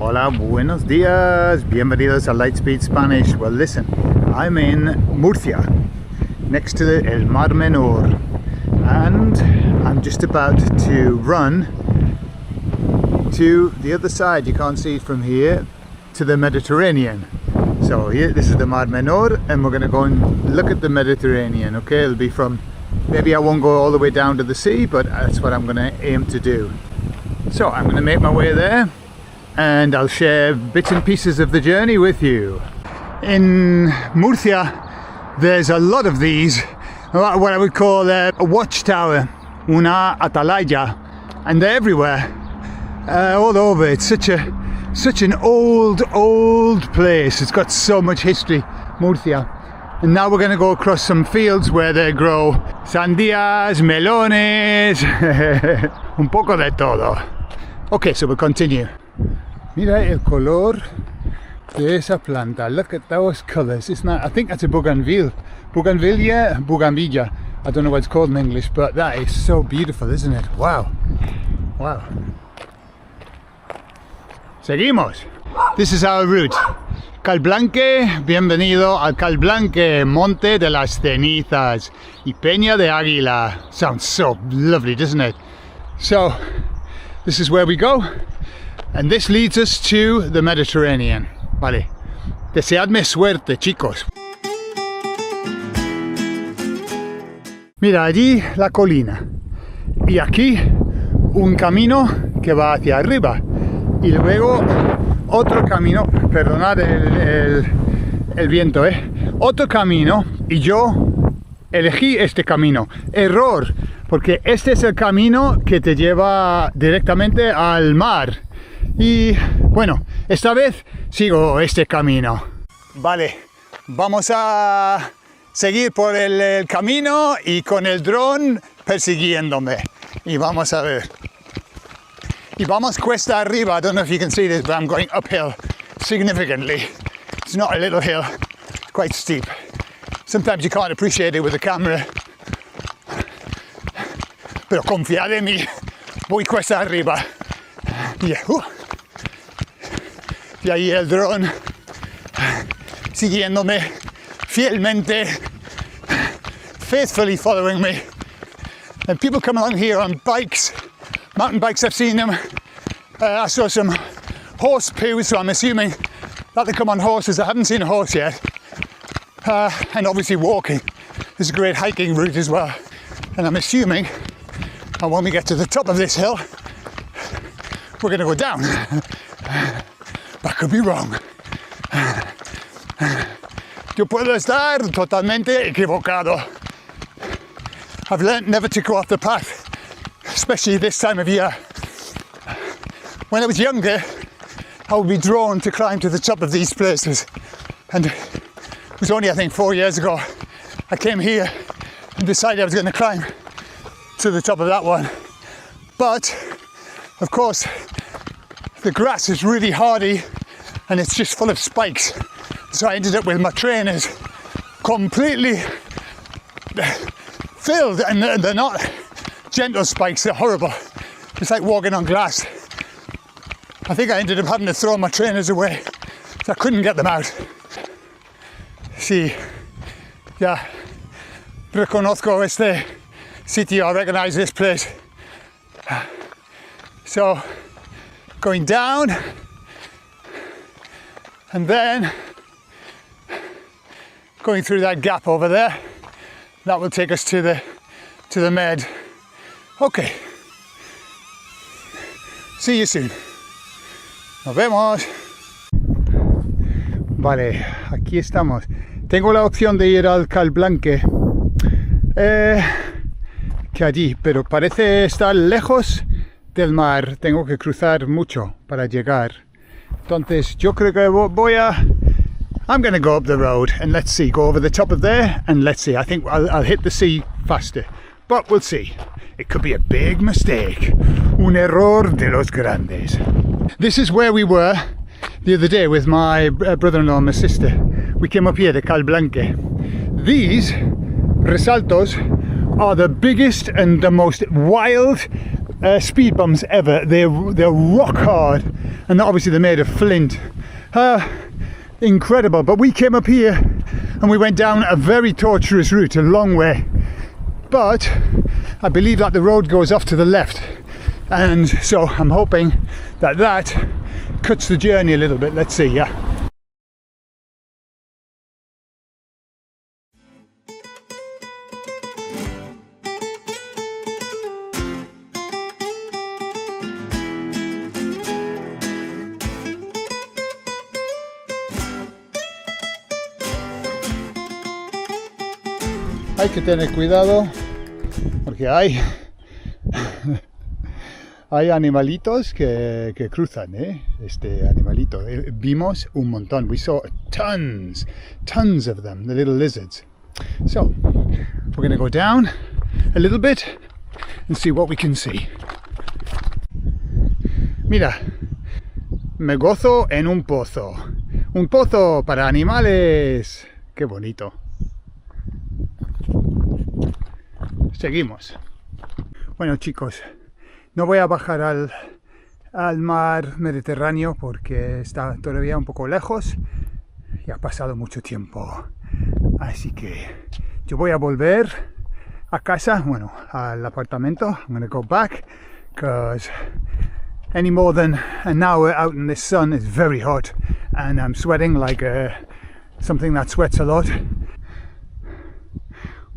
Hola, buenos días. Bienvenidos a LightSpeed Spanish. Well, listen, I'm in Murcia, next to el Mar Menor, and I'm just about to run to the other side. You can't see it from here, to the Mediterranean. So here, this is the Mar Menor, and we're going to go and look at the Mediterranean. Okay, it'll be from, maybe I won't go all the way down to the sea, but that's what I'm going to aim to do. So I'm going to make my way there, and I'll share bits and pieces of the journey with you. In Murcia, there's a lot of these, what I would call a watchtower, una atalaya, and they're everywhere, all over. It's such an old place. It's got so much history, Murcia. And now we're going to go across some fields where they grow sandías, melones, un poco de todo. Okay, so we'll continue. Mira el color de esa planta. Look at those colors. Isn't that? I think that's a bougainville. Bougainvillea. I don't know what it's called in English, but that is so beautiful, isn't it? Wow. Wow. Seguimos. This is our route. Calblanque, bienvenido al Calblanque, Monte de las Cenizas y Peña de Águila. Sounds so lovely, doesn't it? So, this is where we go. And this leads us to the Mediterranean. Vale. Deseadme suerte, chicos. Mira, allí la colina. Y aquí un camino que va hacia arriba. Y luego otro camino, perdonad el viento, otro camino, y yo elegí este camino. Error, porque este es el camino que te lleva directamente al mar. Y bueno, esta vez sigo este camino. Vale, vamos a seguir por el camino y con el dron persiguiéndome. Y vamos a ver. Y vamos cuesta arriba. I don't know if you can see this, but I'm going uphill significantly. It's not a little hill, it's quite steep. Sometimes you can't appreciate it with the camera. Pero confiad en mí, voy cuesta arriba. Y ahí el dron siguiéndome fielmente, faithfully following me. And people come along here on bikes, mountain bikes. I've seen them. I saw some horse poo, so I'm assuming that they come on horses. I haven't seen a horse yet. And obviously walking. There's a great hiking route as well. And I'm assuming when we get to the top of this hill, we're going to go down. But I could be wrong. Yo puedo estar totalmente equivocado. I've learnt never to go off the path, especially this time of year. When I was younger, I would be drawn to climb to the top of these places. And it was only, I think, 4 years ago, I came here and decided I was going to climb to the top of that one. But, of course, the grass is really hardy and it's just full of spikes. So I ended up with my trainers completely filled, and they're not gentle spikes, they're horrible. It's like walking on glass. I think I ended up having to throw my trainers away, so I couldn't get them out. Sí, ya reconozco este sitio, I recognize this place. So, going down, and then going through that gap over there. That will take us to the Med. Okay. See you soon. Nos vemos. Vale, aquí estamos. Tengo la opción de ir al Calblanque, que allí, pero parece estar lejos del mar. Tengo que cruzar mucho para llegar. Entonces yo creo que I'm going to go up the road and let's see, go over the top of there and let's see. I think I'll hit the sea faster, but we'll see. It could be a big mistake. Un error de los grandes. This is where we were the other day with my brother-in-law and my sister. We came up here to Calblanque. These resaltos are the biggest and the most wild speed bumps ever. They're rock hard, and obviously they're made of flint. Incredible. But we came up here and we went down a very tortuous route, a long way. But I believe that the road goes off to the left, and so I'm hoping that that cuts the journey a little bit. Let's see. Yeah. Hay que tener cuidado porque hay animalitos que cruzan, este animalito. Vimos un montón. We saw tons of them, the little lizards. So we're going to go down a little bit and see what we can see. Mira, me gozo en un pozo. Un pozo para animales. Qué bonito. Seguimos. Bueno, chicos, no voy a bajar al mar Mediterráneo porque está todavía un poco lejos y ha pasado mucho tiempo. Así que yo voy a volver a casa, bueno, al apartamento. I'm going to go back because any more than an hour out in this sun is very hot and I'm sweating like something that sweats a lot.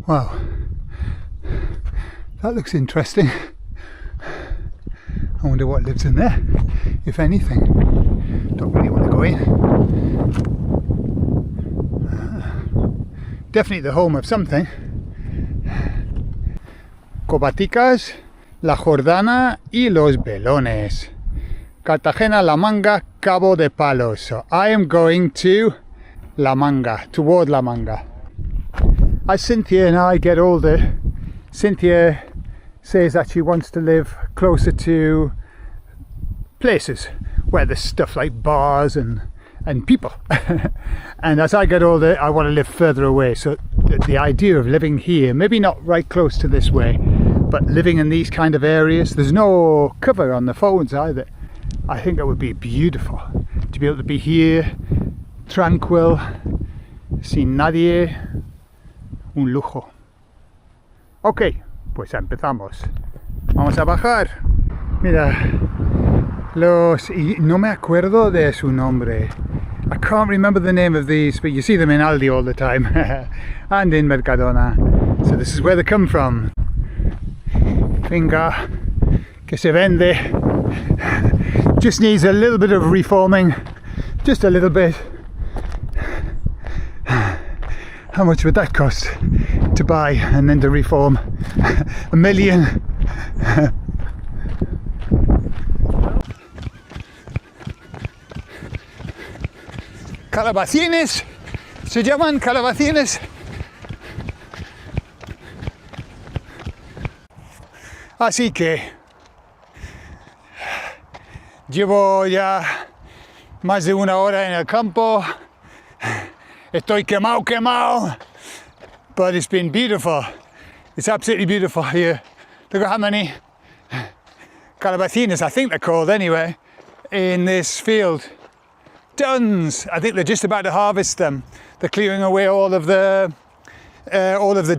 Wow. That looks interesting. I wonder what lives in there, if anything. Don't really want to go in. Definitely the home of something. Cobaticas, La Jordana y Los Velones. Cartagena, La Manga, Cabo de Palos. So I am going to La Manga, toward La Manga. As Cynthia and I get older, Cynthia says that she wants to live closer to places where there's stuff like bars and people. And as I get older, I want to live further away. So the idea of living here, maybe not right close to this way, but living in these kind of areas, there's no cover on the phones either. I think it would be beautiful to be able to be here, tranquil, sin nadie. Un lujo. Ok, pues empezamos. Vamos a bajar. Mira, y no me acuerdo de su nombre. I can't remember the name of these, but you see them in Aldi all the time. And in Mercadona. So this is where they come from. Finga que se vende. Just needs a little bit of reforming. Just a little bit. How much would that cost to buy and then to reform? $1 million. Calabacines, se llaman calabacines. Así que llevo ya más de una hora en el campo. Estoy quemado, but it's been beautiful. It's absolutely beautiful here. Look at how many calabacines, I think they're called anyway, in this field. Tons. I think they're just about to harvest them. They're clearing away all of the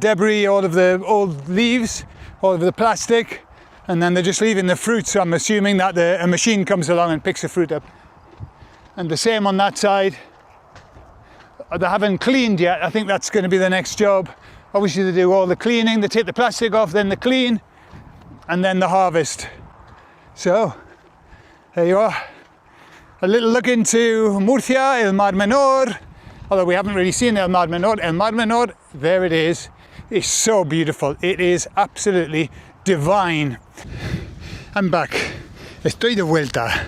debris, all of the old leaves, all of the plastic, and then they're just leaving the fruit. So I'm assuming that a machine comes along and picks the fruit up. And the same on that side. They haven't cleaned yet. I think that's going to be the next job. Obviously they do all the cleaning, they take the plastic off, then they clean, and then the harvest. So there you are. A little look into Murcia, El Mar Menor. Although we haven't really seen El Mar Menor. El Mar Menor, there it is. It's so beautiful. It is absolutely divine. I'm back. Estoy de vuelta.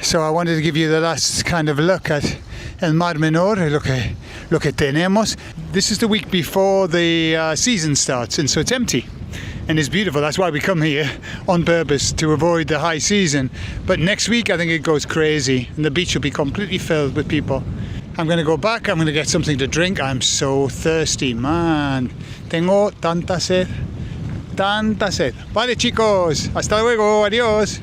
So I wanted to give you the last kind of look at El Mar Menor, lo que tenemos. This is the week before the season starts, and so it's empty and it's beautiful. That's why we come here on purpose, to avoid the high season. But next week I think it goes crazy and the beach will be completely filled with people. I'm going to go back, I'm going to get something to drink. I'm so thirsty, man. Tengo tanta sed. tanta sed. Vale chicos, hasta luego, adiós.